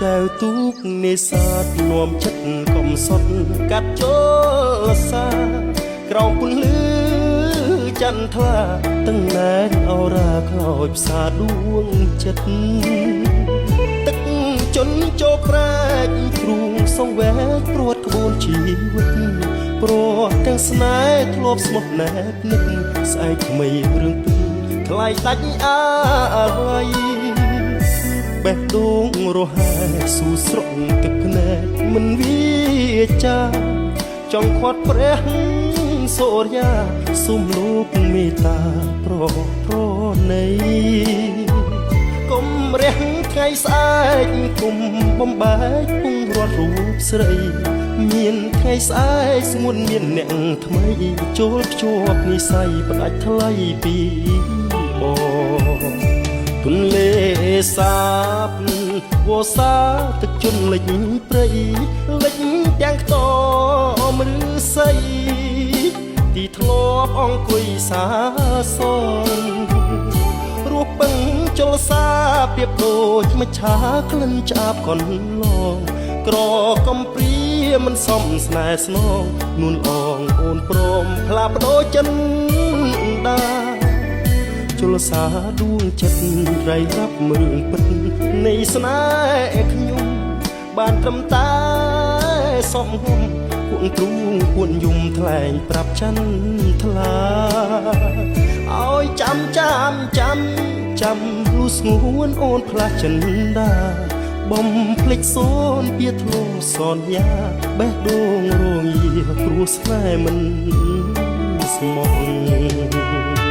ចៅទូកនេសាទនាំចិត្តកំសត់កាត់ចូលសាក្រោមពន្លឺចន្ទថ្លាទាំងណែនអរាខ្លោចផ្សាដួងចិត្តទឹកជន់ចូលប្រែកទ្រូងសងវែកព្រួតក្បួនជីវិតព្រោះទាំងស្នេហ៍ធ្លាប់ស្មោះណែបនឹកស្អែកថ្មីរឿងពីថ្លៃដាច់អ្វីបេះដូងរហែស៊ូស្រក់ទឹកភ្នែកមិនវាចាចង់ខាត់ព្រះសូរ្យាសុំលោកមេត្តាប្រណីកុំរះថ្ងៃស្អែកគុំបំបែកពុងរត់រូបស្រីមានថ្ងៃស្អែកស្ងួនមានអ្នកថ្មីចូលភ្ជាប់និស័យផ្ដាច់ថ្លៃពីបងទុនលេសាបវោសាទឹកជន់លិចព្រៃលិចទាំងខ្ទមឬស័យទីធ្លាប់អង្គុយសាសងរស់ពឹងចលសាពីបដូចមច្ឆាក្លិនឆ្អាបកន្លងក្រកំព្រាមិនសមស្នេហ៍ស្នងនួនអងអូនព្រមផ្លាបដូរចិនដាជលសាដួងចិត្តរៃរាប់រឿងពិតនៃស្នេហ៍ខ្ញុំបានត្រឹមតែសំហុំពួនទ្រូងពួនយំថ្លែងប្រាប់ច័ន្ទថ្លាឲ្យចាំលុះស្ងួនអូនផ្លាស់ចិនដាបំភ្លេចសូនពៀធ្លោសនយ៉ាបេះដូងរងាព្រោះស្នេហ៍មិនស្មោះ